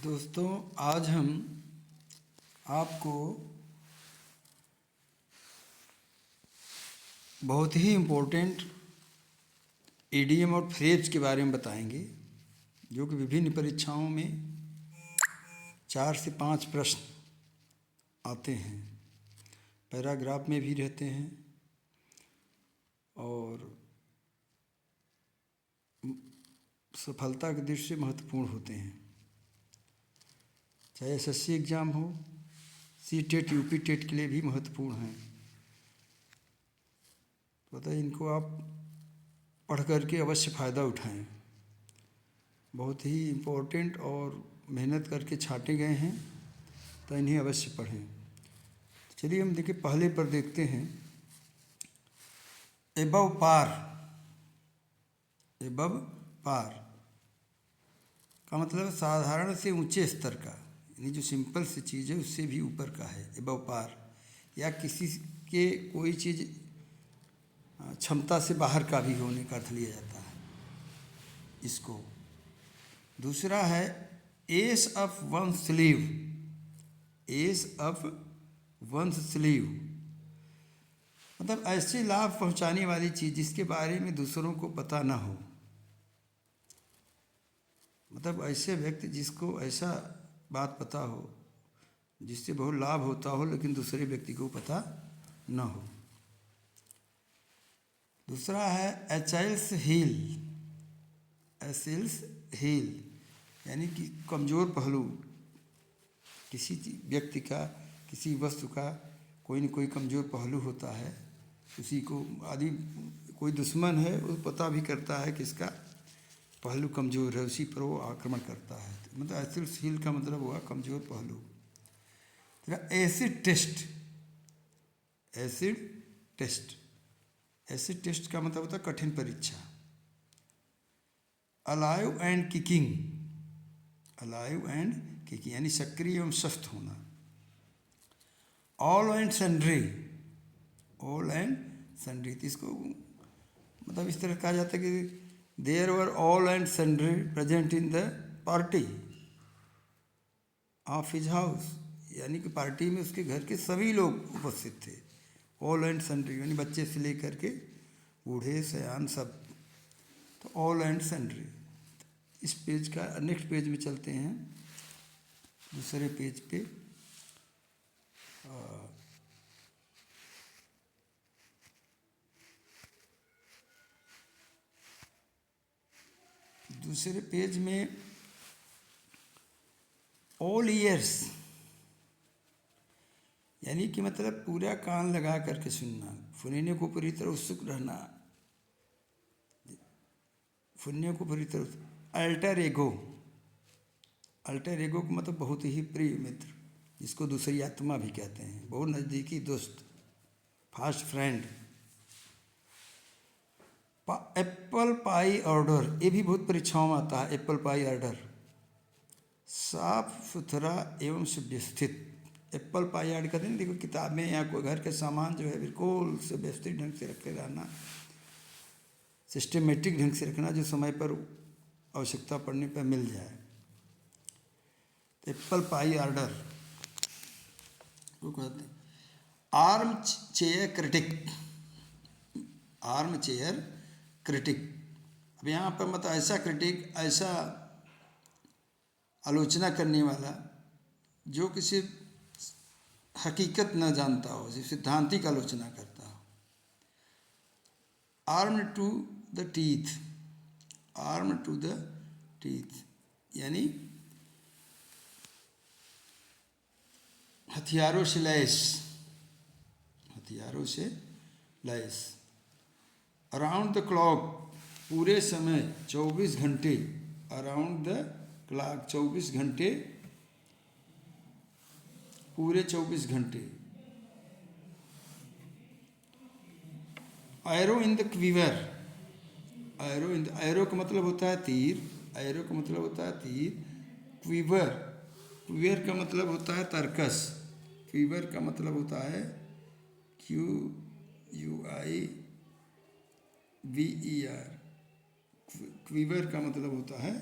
दोस्तों, आज हम आपको बहुत ही इम्पोर्टेंट इडियम और फ्रेज के बारे में बताएंगे, जो कि विभिन्न परीक्षाओं में 4 से 5 प्रश्न आते हैं, पैराग्राफ में भी रहते हैं और सफलता की दृष्टि से महत्वपूर्ण होते हैं। चाहे एसएससी एग्ज़ाम हो, सीटेट, यूपी टेट के लिए भी महत्वपूर्ण हैं। तो इनको आप पढ़ करके अवश्य फ़ायदा उठाएं। बहुत ही इम्पोर्टेंट और मेहनत करके छांटे गए हैं, तो इन्हें अवश्य पढ़ें। चलिए हम देखिए, पहले पर देखते हैं। एबव पार, एबव पार का मतलब साधारण से ऊंचे स्तर का, यानी जो सिंपल सी चीज़ है उससे भी ऊपर का है एबव पार, या किसी के कोई चीज़ क्षमता से बाहर का भी होने का अर्थ लिया जाता है इसको। दूसरा है S of one sleeve, S of one sleeve मतलब ऐसे लाभ पहुंचाने वाली चीज़ जिसके बारे में दूसरों को पता ना हो। मतलब ऐसे व्यक्ति जिसको ऐसा बात पता हो जिससे बहुत लाभ होता हो, लेकिन दूसरे व्यक्ति को पता ना हो। दूसरा है एचाइल्स हील, एचाइल्स हील यानी कि कमज़ोर पहलू किसी व्यक्ति का, किसी वस्तु का कोई न कोई कमज़ोर पहलू होता है। उसी को आदि कोई दुश्मन है वो पता भी करता है कि इसका पहलू कमज़ोर है, उसी पर वो आक्रमण करता है। तो मतलब एसिड हील का मतलब हुआ कमज़ोर पहलू। Acid test, acid test, acid test का मतलब होता है कठिन परीक्षा। Alive and kicking, alive and kicking यानी सक्रिय एवं स्वस्थ होना। All and sundry, all and sundry, तो इसको मतलब इस तरह कहा जाता है कि there were all and sundry present in the party of his house, यानी कि पार्टी में उसके घर के सभी लोग उपस्थित थे। ऑल एंड सन्ड्री यानी बच्चे से लेकर के बूढ़े सयान सब, तो ऑल एंड सन्ड्री। इस पेज का नेक्स्ट पेज में चलते हैं, दूसरे पेज पे। दूसरे पेज में ऑल ईयर्स यानी कि मतलब पूरा कान लगा करके सुनना, सुनने को पूरी तरह उत्सुक रहना, सुनने को पूरी तरह। अल्टर एगो, अल्टर एगो का मतलब बहुत ही प्रिय मित्र, जिसको दूसरी आत्मा भी कहते हैं, बहुत नज़दीकी दोस्त, fast friend. Apple pie order, ये भी बहुत परीक्षाओं में आता है। एप्पल पाई ऑर्डर साफ सुथरा एवं सुव्यवस्थित। एप्पल पाई ऑर्डर कहते हैं, देखो किताब में या कोई घर के सामान जो है बिल्कुल सुव्यवस्थित ढंग से रखे रहना, सिस्टमेटिक ढंग से रखना, जो समय पर आवश्यकता पड़ने पर मिल जाए। एप्पल पाई ऑर्डर वो कहते हैं। Arm chair critic, arm chair critic, अब यहाँ पर मतलब ऐसा क्रिटिक, ऐसा आलोचना करने वाला जो किसी हकीकत न जानता हो, सिर्फ सिद्धांतिक आलोचना करता हो। Arm to the teeth, arm to the teeth यानी हथियारों से लैस, हथियारों से लैस। अराउंड द क्लॉक, पूरे समय 24 घंटे, अराउंड द क्लॉक 24 घंटे, पूरे 24 घंटे। Arrow in the quiver, arrow in the, arrow का मतलब होता है तीर, एरो का मतलब होता है तीर। क्वीवर, क्वीवर का मतलब होता है तरकस, क्वीवर का मतलब होता है QUIVER, क्वीवर का मतलब होता है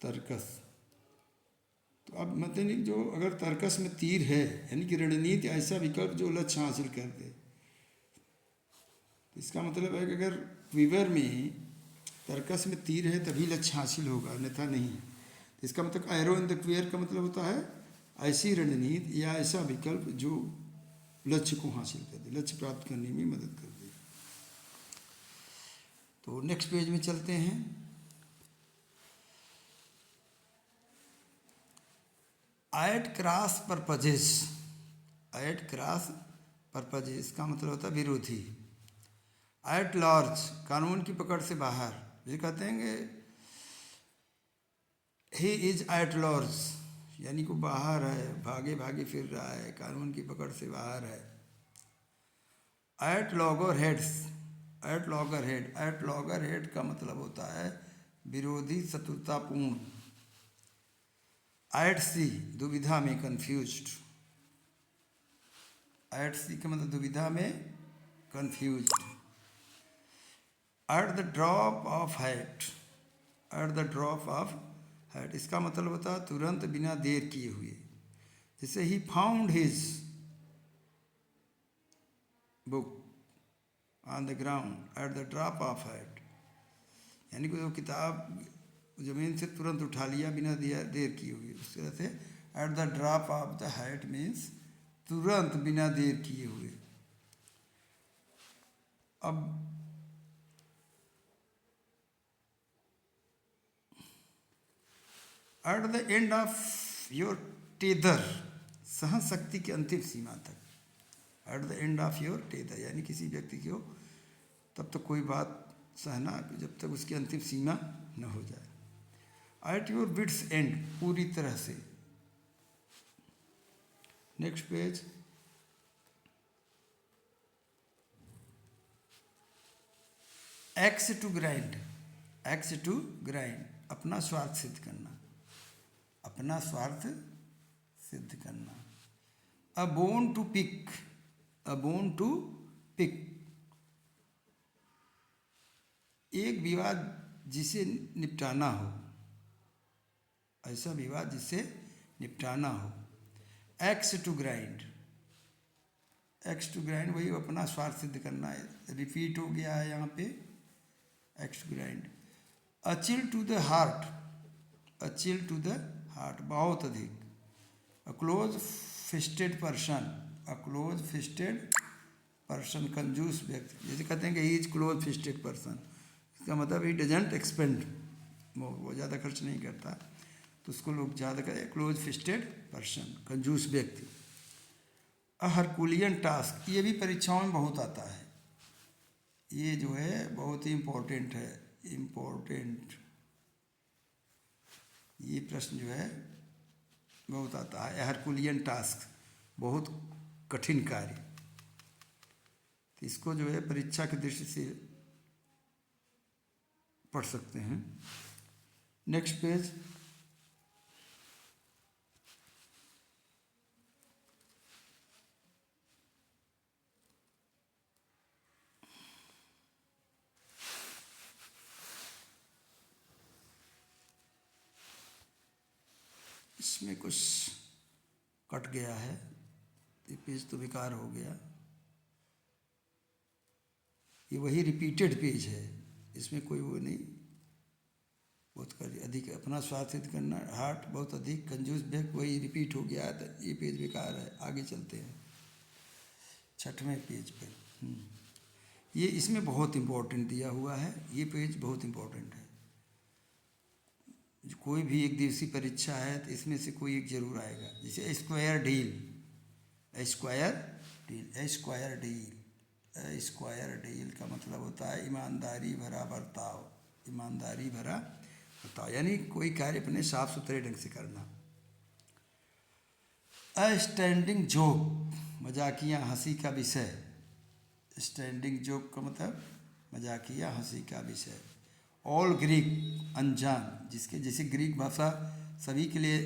तरकस। तो अब मतलब जो अगर तर्कस में तीर है, यानी कि रणनीति ऐसा विकल्प जो लक्ष्य हासिल कर दे, तो इसका मतलब है कि अगर क्विवर में तर्कस में तीर है तभी लक्ष्य हासिल होगा, अन्यथा नहीं। तो इसका मतलब एरो इन द क्वियर का मतलब होता है ऐसी रणनीति या ऐसा विकल्प जो लक्ष्य को हासिल कर दे, लक्ष्य प्राप्त करने में मदद कर दे। तो नेक्स्ट पेज में चलते हैं। At cross purposes, at cross purposes का मतलब होता है विरोधी। एट लार्ज, कानून की पकड़ से बाहर, ये कहते हैं कि ही इज एट लार्ज, यानी को बाहर है, भागे भागे फिर रहा है, कानून की पकड़ से बाहर है। At loggerheads, at loggerhead, at loggerhead का मतलब होता है विरोधी शत्रुतापूर्ण। एट सी, दुविधा में, कंफ्यूज्ड। एट सी का मतलब दुविधा में, confused. At the drop of hat, at the drop of hat, इसका मतलब होता है तुरंत बिना देर किए हुए। जैसे he found his book on the ground at the drop of hat, यानी कि वो किताब जमीन से तुरंत उठा लिया बिना देर किए हुए। उस तरह से at the drop of the hat means तुरंत बिना देर किए हुए। अब at the end of your tether, सहन शक्ति की अंतिम सीमा तक। At the end of your tether, यानी किसी व्यक्ति को तब तक कोई बात सहना जब तक उसकी अंतिम सीमा न हो जाए। एट योर विट्स एंड, पूरी तरह से। Next page. Axe to grind, axe to grind, अपना स्वार्थ सिद्ध करना, अपना स्वार्थ सिद्ध करना। A bone to pick, a bone to pick, एक विवाद जिसे निपटाना हो, ऐसा विवाद जिसे निपटाना हो। Axe to grind, axe to grind वही अपना स्वार्थ सिद्ध करना है, रिपीट हो गया है यहाँ पे axe to grind. A chill to the heart, a chill to the heart, बहुत अधिक। A close fisted person, a close fisted person, कंजूस व्यक्ति। जैसे कहते हैं कि he is close fisted person, इसका मतलब ही डजेंट एक्सपेंड, वो ज़्यादा खर्च नहीं करता, तो उसको लोग ज़्यादा करें क्लोज फिस्टेड पर्सन, कंजूस व्यक्ति। अ हरकुलियन टास्क, ये भी परीक्षाओं में बहुत आता है, ये जो है बहुत ही इम्पोर्टेंट है, इम्पोर्टेंट, ये प्रश्न जो है बहुत आता है। हरकुलियन टास्क, बहुत कठिन कार्य, तो इसको जो है परीक्षा की दृष्टि से पढ़ सकते हैं। Next page. इसमें कुछ कट गया है, ये पेज तो बेकार हो गया, ये वही रिपीटेड पेज है, इसमें कोई वो नहीं, बहुत कर अधिक अपना स्वार्थ सिद्ध करना, हार्ट बहुत अधिक, कंजूस व्यक्ति वही रिपीट हो गया है, तो ये पेज बेकार है। आगे चलते हैं 6वें पेज पर। ये इसमें बहुत इम्पोर्टेंट दिया हुआ है, ये पेज बहुत इम्पोर्टेंट है। कोई भी एक दिवसीय परीक्षा है तो इसमें से कोई एक जरूर आएगा। जैसे square deal, square deal, square deal, square deal का मतलब होता है ईमानदारी भरा बर्ताव, ईमानदारी भरा बर्ताव, यानी कोई कार्य अपने साफ सुथरे ढंग से करना। अ स्टैंडिंग जोक, मजाकिया हंसी का विषय, स्टैंडिंग जोक का मतलब मजाकिया हंसी का विषय। ऑल ग्रीक, अनजान, जिसके जैसे ग्रीक भाषा सभी के लिए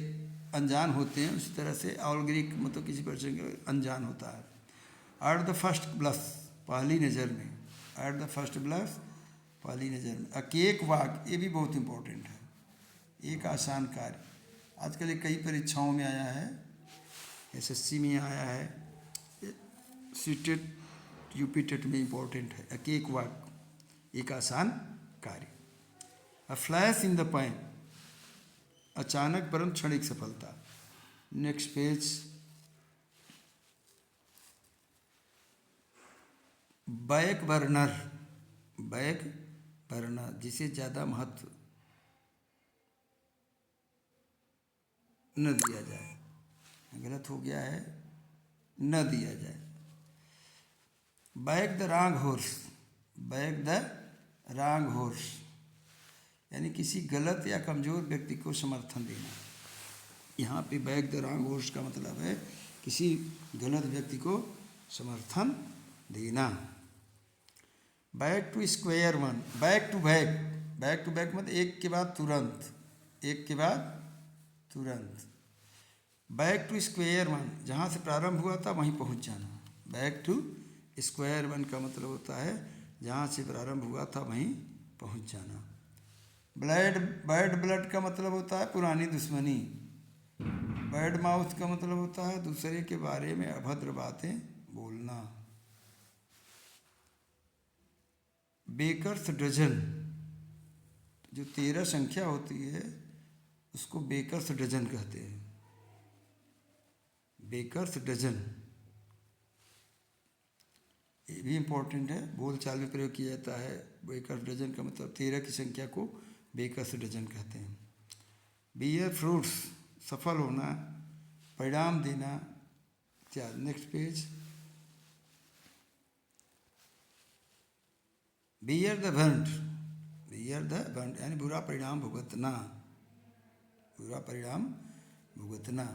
अनजान होते हैं, उसी तरह से ऑल ग्रीक मतलब किसी पर्सन के अनजान होता है। एट द फर्स्ट ब्लश, पहली नज़र में, एट द फर्स्ट ब्लश, पहली नज़र में। अ केक वॉक, ये भी बहुत इम्पोर्टेंट है, एक आसान कार्य, आजकल ये कई परीक्षाओं में आया है, एसएससी में आया है, सीटेट यूपी टेट में इम्पोर्टेंट है। एक वाक्य, एक आसान कार्य। A flash in the pan, अचानक परंतु क्षणिक सफलता। Next page. Back burner, back burner जिसे ज़्यादा महत्व न दिया जाए, गलत हो गया है, न दिया जाए। Back the wrong horse, back the wrong horse यानी किसी गलत या कमज़ोर व्यक्ति को समर्थन देना। यहाँ पे बैक द रॉन्ग हॉर्स का मतलब है किसी गलत व्यक्ति को समर्थन देना। Back to square one, back to back, back to back मतलब एक के बाद तुरंत, एक के बाद तुरंत। बैक टू स्क्वायर वन, जहाँ से प्रारंभ हुआ था वहीं पहुँच जाना। बैक टू स्क्वायर वन का मतलब होता है जहाँ से प्रारंभ हुआ था वहीं पहुँच जाना। बैड ब्लड का मतलब होता है पुरानी दुश्मनी। बैड माउथ का मतलब होता है दूसरे के बारे में अभद्र बातें बोलना। बेकर्स डजन, जो 13 संख्या होती है उसको बेकर्स डजन कहते हैं। बेकर्स डजन ये भी इम्पोर्टेंट है, बोलचाल में प्रयोग किया जाता है। बेकर्स डजन का मतलब 13 की संख्या को बेकर्स डजन कहते हैं। बियर फ्रूट्स, सफल होना, परिणाम देना इत्यादि। Next page. Bear the brunt, bear the brunt यानी बुरा परिणाम भुगतना, बुरा परिणाम भुगतना।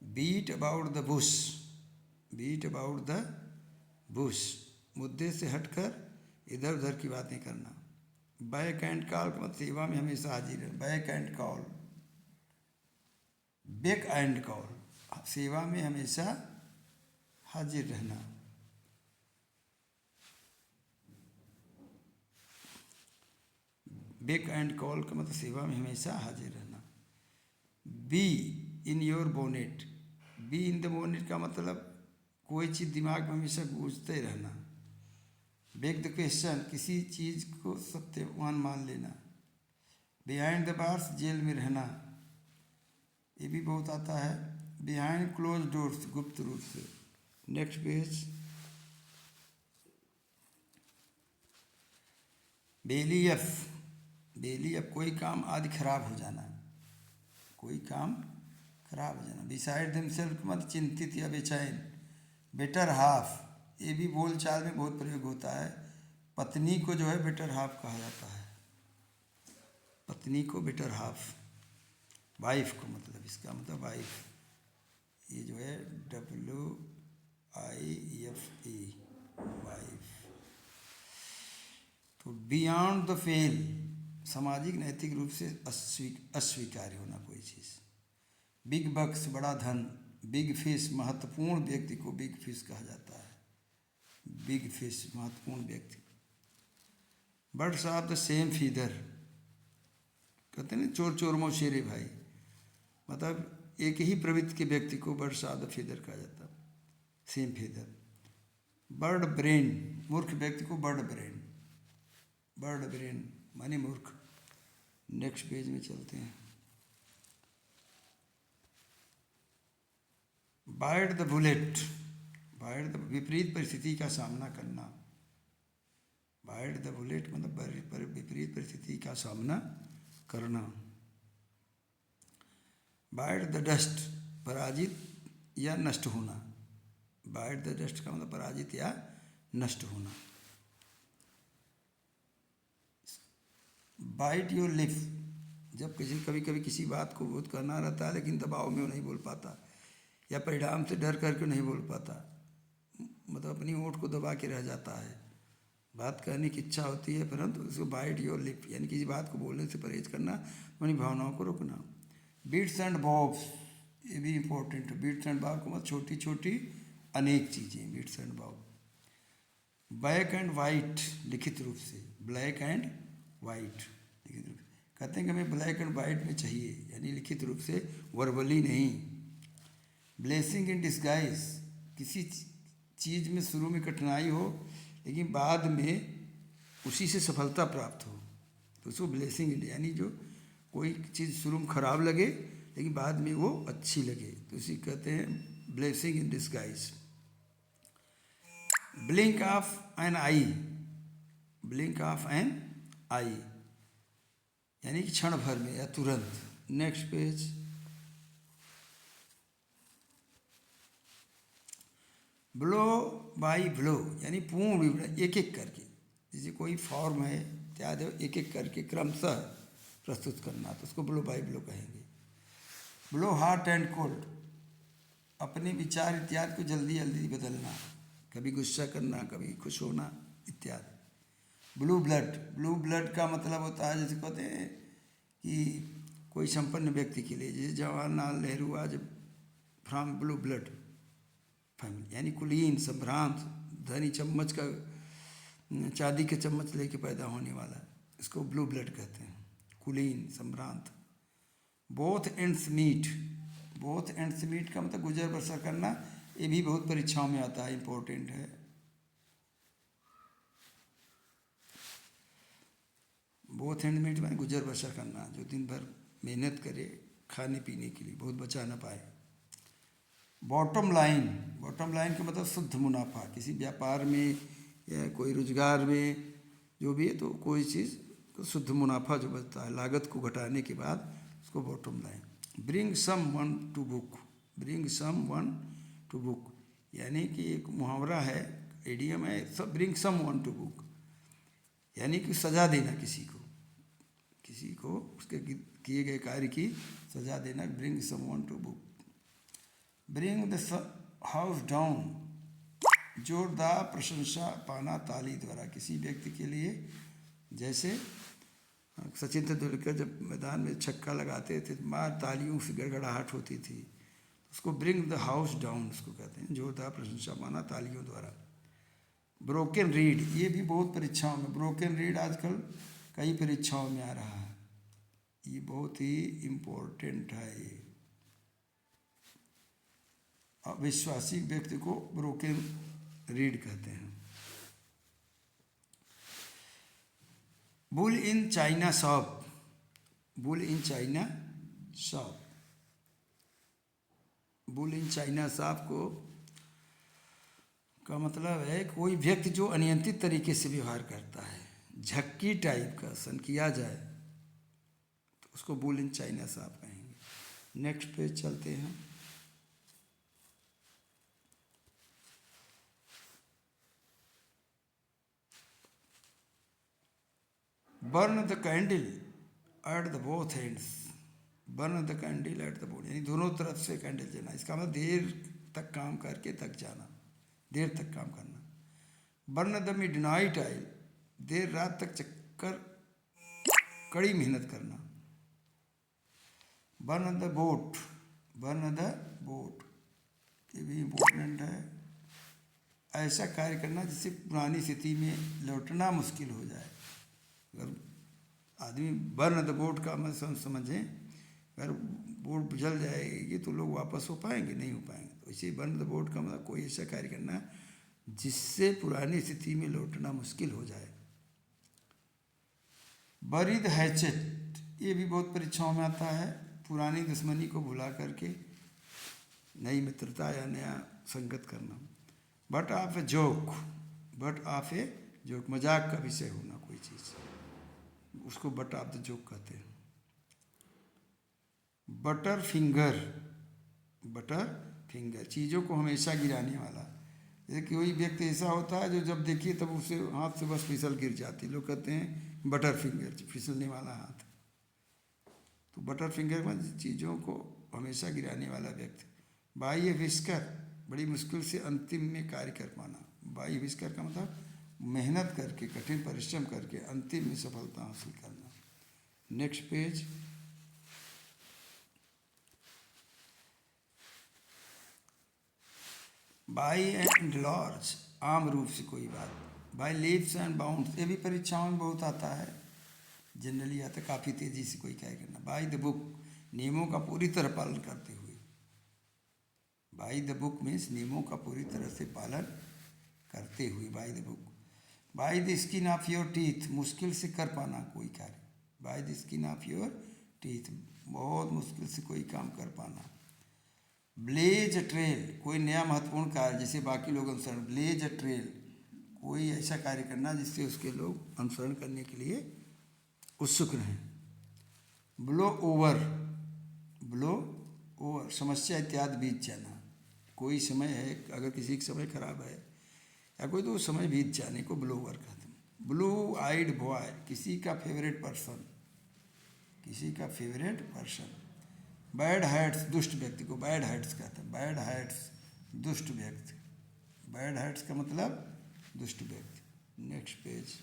Beat about the bush, beat about the bush मुद्दे से हटकर इधर उधर की बातें करना। बैक एंड कॉल का मतलब सेवा में हमेशा हाजिर है। Back and call, back and call सेवा में हमेशा हाजिर रहना। बैक एंड कॉल का मतलब सेवा में हमेशा हाजिर रहना। Be in your bonnet, be in the bonnet का मतलब कोई चीज़ दिमाग में हमेशा गूंजते रहना। बेग द क्वेश्चन, किसी चीज़ को सत्यवान मान लेना। बिहाइंड द बार्स, जेल में रहना, ये भी बहुत आता है। बिहाइंड क्लोज डोर्स, गुप्त रूप से। Next page. बेलियफ, बेलियफ कोई काम आदि खराब हो जाना, कोई काम खराब हो जाना। बिसाइड देमसेल्फ मतलब चिंतित या बेचैन। बेटर हाफ, ये भी बोलचाल में बहुत प्रयोग होता है। पत्नी को जो है बेटर हाफ कहा जाता है, पत्नी को बेटर हाफ। वाइफ को मतलब, इसका मतलब वाइफ, ये जो है WIFE वाइफ। तो बियॉन्ड द फेल, सामाजिक नैतिक रूप से अस्वीकार्य होना कोई चीज़। बिग बक्स, बड़ा धन। बिग फिश, महत्वपूर्ण व्यक्ति को बिग फिश कहा जाता है। बिग फिश महत्वपूर्ण व्यक्ति। Birds of the same feather, कहते हैं ना चोर चोर मौशेरे भाई, मतलब एक ही प्रवृत्ति के व्यक्ति को बर्ड्स ऑफ द फीदर कहा जाता है, सेम फीदर। बर्ड ब्रेन, मूर्ख व्यक्ति को बर्ड ब्रेन, बर्ड ब्रेन माने मूर्ख। नेक्स्ट पेज में चलते हैं। Bite the bullet, bite the विपरीत परिस्थिति का सामना करना। बाइट द बुलेट मतलब विपरीत परिस्थिति का सामना करना। बाइट द डस्ट, पराजित या नष्ट होना। बाइट द डस्ट का मतलब पराजित या नष्ट होना। बाइट योर लिप, जब कभी कभी किसी बात को बहुत करना रहता है लेकिन दबाव में वो नहीं बोल पाता या परिणाम से डर करके नहीं बोल पाता, मतलब अपनी ओंठ को दबा के रह जाता है। बात करने की इच्छा होती है परंतु उसको बाइट योर लिप यानी किसी बात को बोलने से परहेज करना, अपनी भावनाओं को रोकना। बीट्स एंड बॉब्स, ये भी इम्पोर्टेंट है। बीट्स एंड बॉब को मतलब छोटी छोटी अनेक चीज़ें, bits and bob. Black and white लिखित रूप से, ब्लैक एंड वाइट लिखित रूप से। कहते हैं कि हमें ब्लैक एंड वाइट में चाहिए, यानी लिखित रूप से, वर्बली नहीं। ब्लेसिंग इन डिस्गाइज, किसी चीज़ में शुरू में कठिनाई हो लेकिन बाद में उसी से सफलता प्राप्त हो तो उसको ब्लेसिंग इन, यानी जो कोई चीज़ शुरू में खराब लगे लेकिन बाद में वो अच्छी लगे तो उसी कहते हैं blessing in disguise. Blink of an eye, blink of an eye यानी कि क्षण भर में या तुरंत। Next page. Blow by blow यानी पूर्ण विवरण, एक एक करके, जैसे कोई फॉर्म है इत्यादि एक एक करके क्रमशः प्रस्तुत करना तो उसको ब्लो बाई ब्लो कहेंगे। ब्लो हॉट एंड कोल्ड, अपने विचार इत्यादि को जल्दी जल्दी बदलना, कभी गुस्सा करना कभी खुश होना इत्यादि। ब्लू ब्लड, ब्लू ब्लड का मतलब होता है जैसे कहते हैं कि कोई संपन्न व्यक्ति के लिए, जैसे जवाहरलाल नेहरू आज फ्रॉम ब्लू ब्लड फैमिली, यानी कुलीन संभ्रांत धनी चम्मच का, चांदी के चम्मच लेके पैदा होने वाला, इसको ब्लू ब्लड कहते हैं, कुलीन संभ्रांत। Both ends meet, both ends meet का मतलब गुजर बसर करना, ये भी बहुत परीक्षाओं में आता है, इम्पोर्टेंट है। बोथ एंड मीट में गुजर बसर करना, जो दिन भर मेहनत करे खाने पीने के लिए, बहुत बचा ना पाए। बॉटम लाइन, बॉटम लाइन का मतलब शुद्ध मुनाफा, किसी व्यापार में या कोई रोजगार में जो भी है तो कोई चीज़ को शुद्ध मुनाफा जो बचता है लागत को घटाने के बाद उसको bottom line. Bring someone to book, bring someone to book यानी कि एक मुहावरा है, इडियम है, सब bring someone to book यानी कि सजा देना किसी को, किसी को उसके किए गए कार्य की सजा देना, bring someone to book. Bring the house down, जोरदार प्रशंसा पाना ताली द्वारा, किसी व्यक्ति के लिए, जैसे सचिन तेंदुलकर जब मैदान में छक्का लगाते थे मार तालियों से गड़गड़ाहट होती थी, उसको ब्रिंग द हाउस डाउन उसको कहते हैं, जोरदार प्रशंसा पाना तालियों द्वारा। ब्रोकन रीड, ये भी बहुत परीक्षाओं में, ब्रोकन रीड आजकल कई परीक्षाओं में आ रहा है, ये बहुत ही इम्पोर्टेंट है। ये अविश्वासी व्यक्ति को ब्रोकन रीड कहते हैं। Bull in China shop, bull in China shop, bull in China shop को का मतलब है कोई व्यक्ति जो अनियंत्रित तरीके से व्यवहार करता है, झक्की टाइप का सन किया जाए तो उसको बुल इन चाइना शॉप कहेंगे। नेक्स्ट पेज चलते हैं। Burn the candle at the both ends, burn the candle at the both, यानी दोनों तरफ से कैंडल जलाना, इसका मतलब देर तक काम करके थक जाना, देर तक काम करना। बर्न द मिडनाइट ऑयल, देर रात तक चक्कर कड़ी मेहनत करना। Burn the boat, burn the boat, ये भी इम्पोर्टेंट है, ऐसा कार्य करना जिससे पुरानी स्थिति में लौटना मुश्किल हो जाए। अगर आदमी बर्न द बोट का मतलब समझें, अगर बोट जल जाएगी तो लोग वापस हो पाएंगे, नहीं हो पाएंगे, तो इसे बर्न द बोट का मतलब कोई ऐसा कार्य करना जिससे पुरानी स्थिति में लौटना मुश्किल हो जाए। बरी द हैचेट, ये भी बहुत परीक्षाओं में आता है, पुरानी दुश्मनी को भुला करके नई मित्रता या नया संगत करना। But of a joke, but of a joke, मजाक का विषय होना कोई चीज़, उसको बट ऑफ द जोक कहते हैं। बटर फिंगर, बटर फिंगर, चीज़ों को हमेशा गिराने वाला, जैसे कोई व्यक्ति ऐसा होता है जो जब देखिए तब उसे हाथ से बस फिसल गिर जाती, लोग कहते हैं बटर फिंगर, फिसलने वाला हाथ। तो बटर फिंगर में चीज़ों को हमेशा गिराने वाला व्यक्ति। बाई विस्कर, बड़ी मुश्किल से अंतिम में कार्य कर पाना, बाई विस्कर का मतलब मेहनत करके, कठिन परिश्रम करके अंतिम में सफलता हासिल करना। Next page. By and large, आम रूप से कोई बात। बाई लीव्स एंड बाउंड्स, ये भी परीक्षाओं में बहुत आता है, जनरली आता है काफ़ी तेज़ी से कोई कार्य करना। बाय द बुक, नियमों का पूरी तरह पालन करते हुए। बाय द बुक मीन्स नियमों का पूरी तरह से पालन करते हुए, by the book. By the skin of your teeth, मुश्किल से कर पाना कोई कार्य। By the skin of your teeth, बहुत मुश्किल से कोई काम कर पाना। ब्लेज ट्रेल, कोई नया महत्वपूर्ण कार्य जिसे बाकी लोग अनुसरण। ब्लेज ट्रेल, कोई ऐसा कार्य करना जिससे उसके लोग अनुसरण करने के लिए उत्सुक रहें। ब्लो ओवर, ब्लो ओवर, समस्या इत्यादि बीत जाना। कोई समय है, अगर किसी का समय खराब है या कोई, तो समय बीत जाने को ब्लो ओवर कहते हैं। ब्लू आइड बॉय, किसी का फेवरेट पर्सन, किसी का फेवरेट पर्सन। बैड हैट्स, दुष्ट व्यक्ति को बैड हैट्स कहते हैं। बैड हैट्स, दुष्ट व्यक्ति। बैड हैट्स का मतलब दुष्ट व्यक्ति। Next page.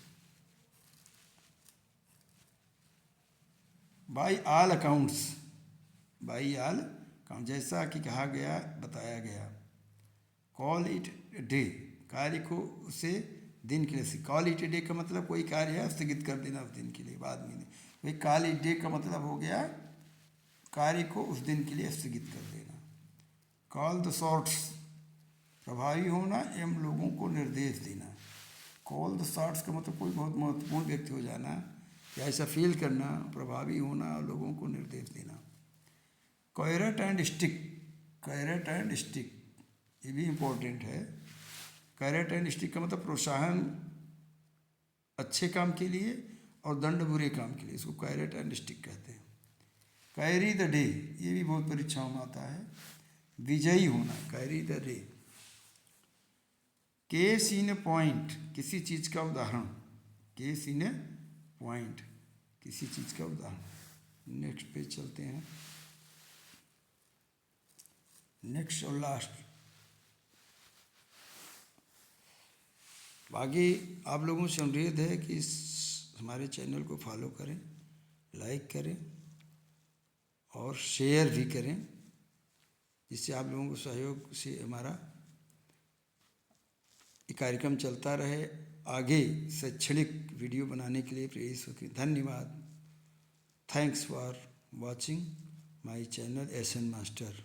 By all accounts, by all account, जैसा कि कहा गया, बताया गया। कॉल इट डे, कार्य को उसे दिन के लिए। कॉल इट डे का मतलब कोई कार्य है स्थगित कर देना उस दिन के लिए, बाद में। भाई कॉल इट डे का मतलब हो गया कार्य को उस दिन के लिए स्थगित कर देना। कॉल द शॉट्स, प्रभावी होना एवं लोगों को निर्देश देना। कॉल द शॉट्स का मतलब कोई बहुत महत्वपूर्ण व्यक्ति हो जाना या ऐसा फील करना, प्रभावी होना और लोगों को निर्देश देना। Carrot and stick, carrot and stick ये भी इम्पोर्टेंट है। कैरेट एंड स्टिक का मतलब प्रोत्साहन अच्छे काम के लिए और दंड बुरे काम के लिए, इसको कैरेट एंड स्टिक कहते हैं। कैरी द डे, ये भी बहुत परीक्षाओं में आता है। विजयी होना, carry the day. Case in point, किसी चीज का उदाहरण। केस इन पॉइंट, किसी चीज का उदाहरण। नेक्स्ट पेज चलते हैं। नेक्स्ट और लास्ट, बाकी आप लोगों से अनुरोध है कि इस हमारे चैनल को फॉलो करें, लाइक करें और शेयर भी करें, जिससे आप लोगों को सहयोग से हमारा ये कार्यक्रम चलता रहे। आगे शैक्षणिक वीडियो बनाने के लिए प्रेरित होकर धन्यवाद। Thanks for watching my channel SN master.